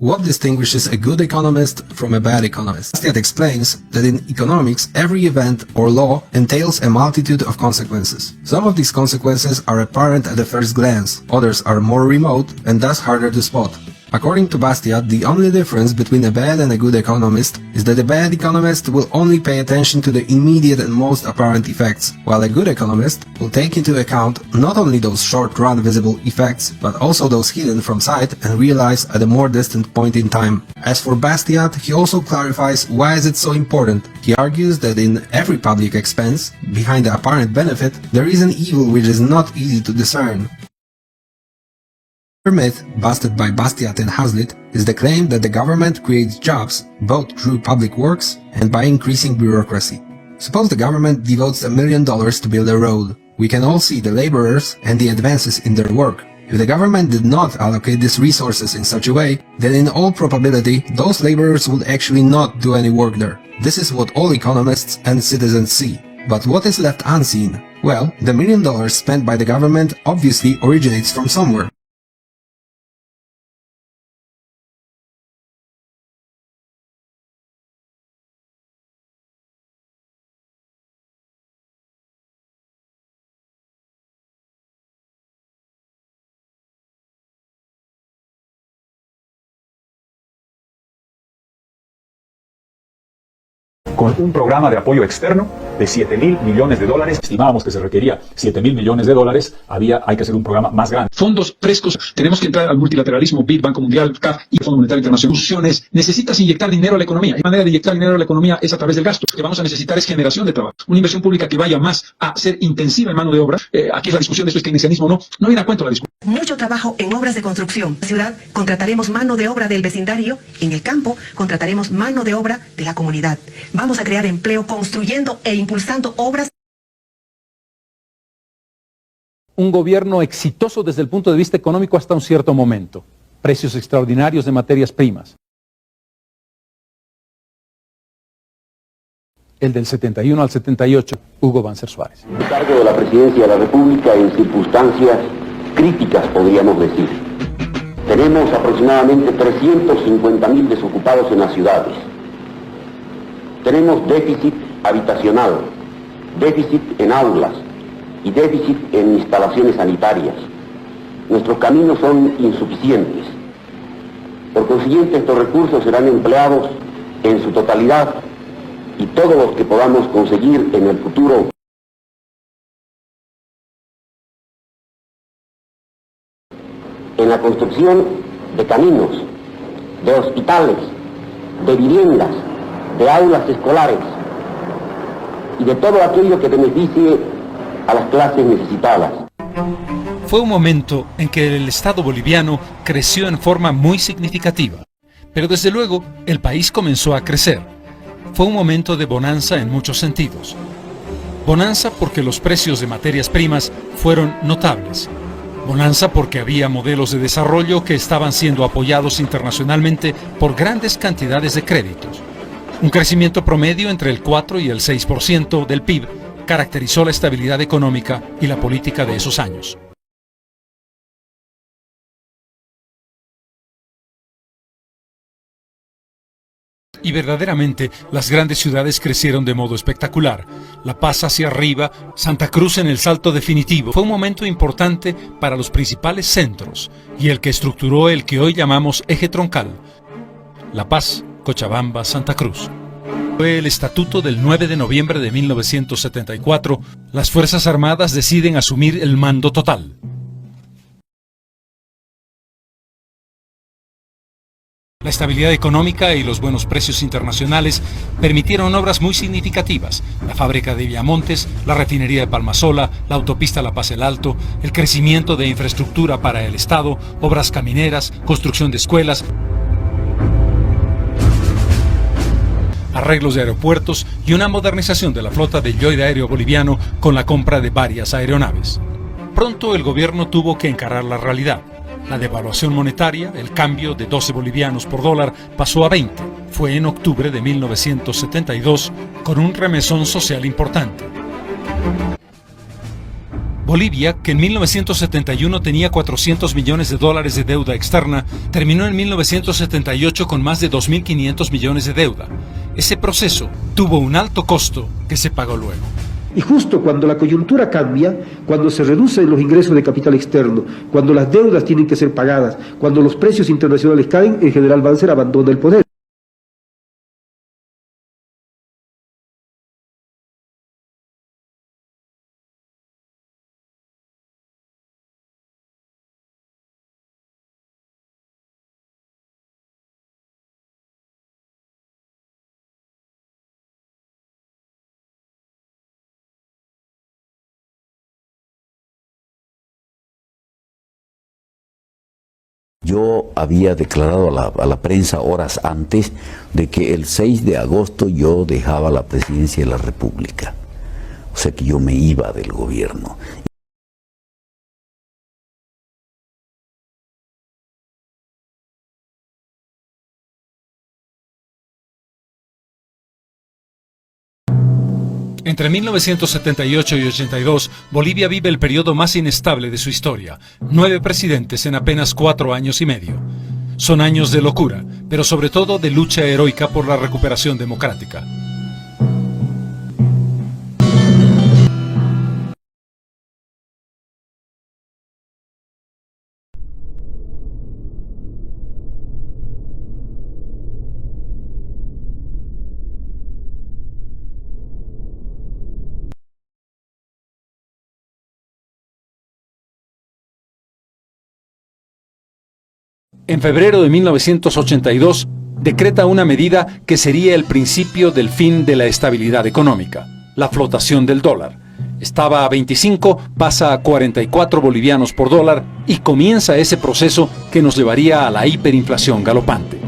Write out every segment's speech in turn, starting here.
What distinguishes a good economist from a bad economist? Bastiat explains that in economics, every event or law entails a multitude of consequences. Some of these consequences are apparent at the first glance, others are more remote and thus harder to spot. According to Bastiat, the only difference between a bad and a good economist is that a bad economist will only pay attention to the immediate and most apparent effects, while a good economist will take into account not only those short-run visible effects, but also those hidden from sight and realized at a more distant point in time. As for Bastiat, he also clarifies why is it so important. He argues that in every public expense, behind the apparent benefit, there is an evil which is not easy to discern. Another myth, busted by Bastiat and Hazlitt, is the claim that the government creates jobs both through public works and by increasing bureaucracy. Suppose the government devotes $1 million to build a road. We can all see the laborers and the advances in their work. If the government did not allocate these resources in such a way, then in all probability, those laborers would actually not do any work there. This is what all economists and citizens see. But what is left unseen? Well, the $1 million spent by the government obviously originates from somewhere. Con un programa de apoyo externo de $7.000 millones. Estimábamos que se requería $7.000 millones. Hay que hacer un programa más grande. Fondos frescos, tenemos que entrar al multilateralismo, BID, Banco Mundial, CAF y Fondo Monetario Internacional. Soluciones, necesitas inyectar dinero a la economía. La manera de inyectar dinero a la economía es a través del gasto. Lo que vamos a necesitar es generación de trabajo. Una inversión pública que vaya más a ser intensiva en mano de obra. Aquí es la discusión de esto, es keynesianismo o no. No viene a cuento la discusión. Mucho trabajo en obras de construcción. En la ciudad contrataremos mano de obra del vecindario. En el campo contrataremos mano de obra de la comunidad. Vamos a crear empleo construyendo e impulsando obras. Un gobierno exitoso desde el punto de vista económico hasta un cierto momento. Precios extraordinarios de materias primas. El del 71 al 78, Hugo Banzer Suárez. El cargo de la presidencia de la República en circunstancias críticas, podríamos decir. Tenemos aproximadamente 350.000 desocupados en las ciudades. Tenemos déficit habitacional, déficit en aulas y déficit en instalaciones sanitarias. Nuestros caminos son insuficientes. Por consiguiente, estos recursos serán empleados en su totalidad y todos los que podamos conseguir en el futuro. En la construcción de caminos, de hospitales, de viviendas, de aulas escolares y de todo aquello que beneficie a las clases necesitadas. Fue un momento en que el Estado boliviano creció en forma muy significativa, pero desde luego el país comenzó a crecer. Fue un momento de bonanza en muchos sentidos. Bonanza porque los precios de materias primas fueron notables. Bonanza porque había modelos de desarrollo que estaban siendo apoyados internacionalmente por grandes cantidades de créditos. Un crecimiento promedio entre el 4 y el 6% del PIB caracterizó la estabilidad económica y la política de esos años. Y verdaderamente las grandes ciudades crecieron de modo espectacular. La Paz hacia arriba, Santa Cruz en el salto definitivo. Fue un momento importante para los principales centros y el que estructuró el que hoy llamamos eje troncal. La Paz, Cochabamba, Santa Cruz. Fue el estatuto del 9 de noviembre de 1974. Las Fuerzas Armadas deciden asumir el mando total. La estabilidad económica y los buenos precios internacionales permitieron obras muy significativas: la fábrica de Villamontes, la refinería de Palmasola, la autopista La Paz El Alto, el crecimiento de infraestructura para el Estado, obras camineras, construcción de escuelas, arreglos de aeropuertos y una modernización de la flota del yoide aéreo boliviano con la compra de varias aeronaves. Pronto el gobierno tuvo que encarar la realidad. La devaluación monetaria, el cambio de 12 bolivianos por dólar, pasó a 20. Fue en octubre de 1972, con un remesón social importante. Bolivia, que en 1971 tenía 400 millones de dólares de deuda externa, terminó en 1978 con más de 2.500 millones de deuda. Ese proceso tuvo un alto costo que se pagó luego. Y justo cuando la coyuntura cambia, cuando se reducen los ingresos de capital externo, cuando las deudas tienen que ser pagadas, cuando los precios internacionales caen, el general Banzer abandona el poder. Yo había declarado a la prensa horas antes de que el 6 de agosto yo dejaba la presidencia de la República. O sea que yo me iba del gobierno. Entre 1978 y 82, Bolivia vive el periodo más inestable de su historia. 9 presidentes en apenas 4 años y medio. Son años de locura, pero sobre todo de lucha heroica por la recuperación democrática. En febrero de 1982, decreta una medida que sería el principio del fin de la estabilidad económica, la flotación del dólar. Estaba a 25, pasa a 44 bolivianos por dólar y comienza ese proceso que nos llevaría a la hiperinflación galopante.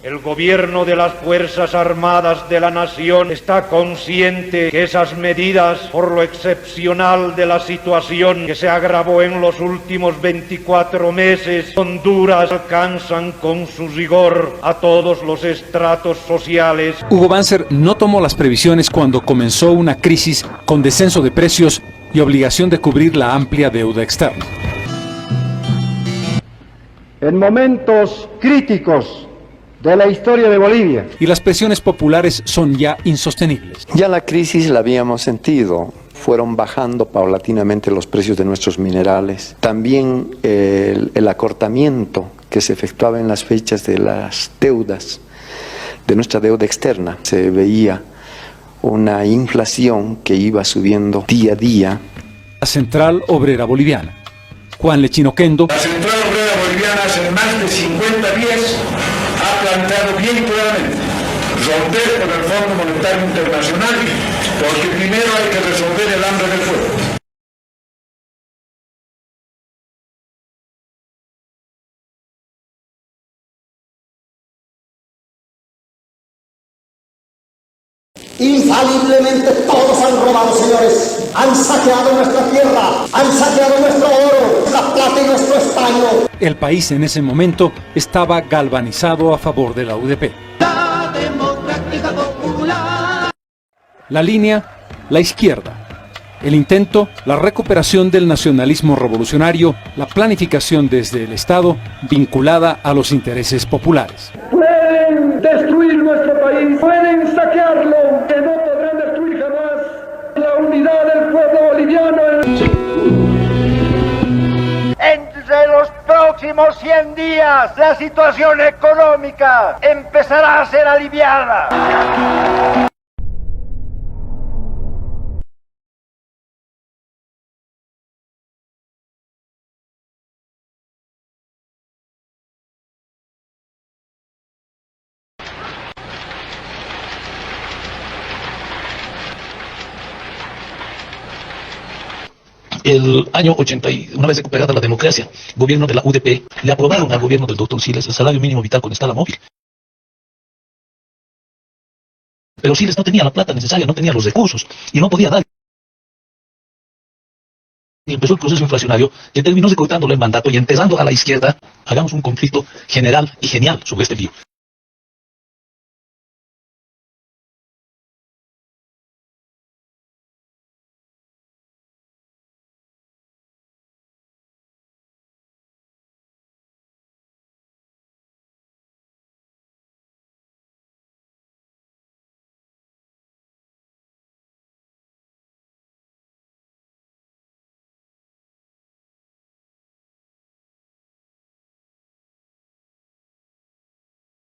El gobierno de las Fuerzas Armadas de la Nación está consciente que esas medidas, por lo excepcional de la situación que se agravó en los últimos 24 meses, Honduras alcanzan con su rigor a todos los estratos sociales. Hugo Banzer no tomó las previsiones cuando comenzó una crisis con descenso de precios y obligación de cubrir la amplia deuda externa. En momentos críticos de la historia de Bolivia. Y las presiones populares son ya insostenibles. Ya la crisis la habíamos sentido. Fueron bajando paulatinamente los precios de nuestros minerales. También el acortamiento que se efectuaba en las fechas de las deudas, de nuestra deuda externa. Se veía una inflación que iba subiendo día a día. La Central Obrera Boliviana. Juan Lechino Kendo. La Central Obrera Boliviana hace más de 50 días ha planteado bien claramente romper con el Fondo Monetario Internacional, porque primero hay que resolver el hambre del pueblo. Infaliblemente todos han robado, señores. Han saqueado nuestra tierra, han saqueado nuestro oro, la plata y nuestro estaño. El país en ese momento estaba galvanizado a favor de la UDP. La Democrática Popular. La línea, la izquierda. El intento, la recuperación del nacionalismo revolucionario, la planificación desde el Estado vinculada a los intereses populares. Pueden destruir nuestro país, pueden saquearlo, que no podrán destruir jamás la unidad del pueblo boliviano. Entre los próximos 100 días, la situación económica empezará a ser aliviada. El año 80, una vez recuperada la democracia, gobierno de la UDP, le aprobaron al gobierno del doctor Siles el salario mínimo vital con escala móvil. Pero Siles no tenía la plata necesaria, no tenía los recursos y no podía dar. Y empezó el proceso inflacionario que terminó recortándole el mandato y empezando a la izquierda, hagamos un conflicto general y genial sobre este lío.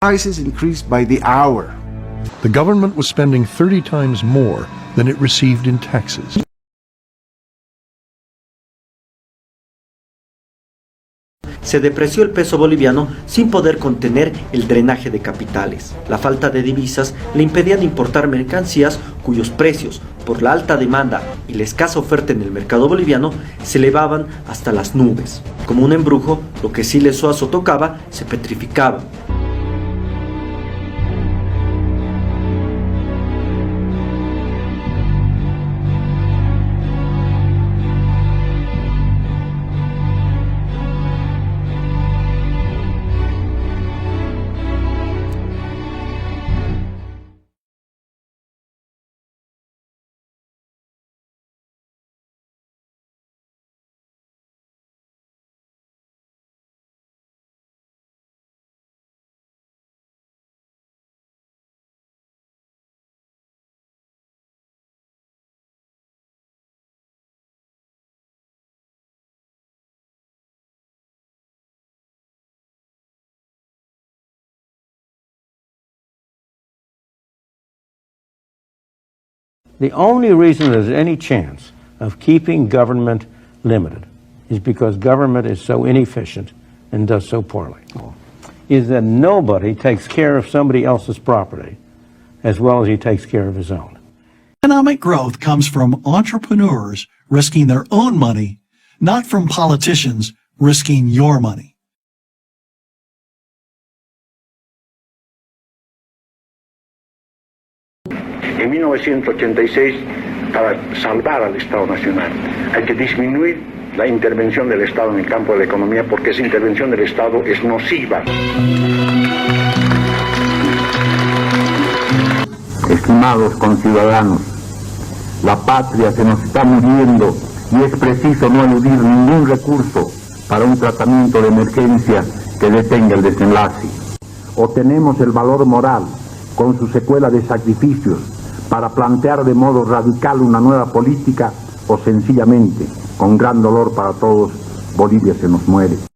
Prices increased by the hour. The government was spending 30 times more than it received in taxes. Se depreció el peso boliviano sin poder contener el drenaje de capitales. La falta de divisas le impedían importar mercancías cuyos precios, por la alta demanda y la escasa oferta en el mercado boliviano, se elevaban hasta las nubes. Como un embrujo, lo que Siles Suazo tocaba se petrificaba. The only reason there's any chance of keeping government limited is because government is so inefficient and does so poorly. Is that nobody takes care of somebody else's property as well as he takes care of his own. Economic growth comes from entrepreneurs risking their own money, not from politicians risking your money. En 1986, para salvar al Estado Nacional, hay que disminuir la intervención del Estado en el campo de la economía, porque esa intervención del Estado es nociva. Estimados conciudadanos, la patria se nos está muriendo y es preciso no eludir ningún recurso para un tratamiento de emergencia que detenga el desenlace. O tenemos el valor moral, con su secuela de sacrificios, para plantear de modo radical una nueva política, o sencillamente, con gran dolor para todos, Bolivia se nos muere.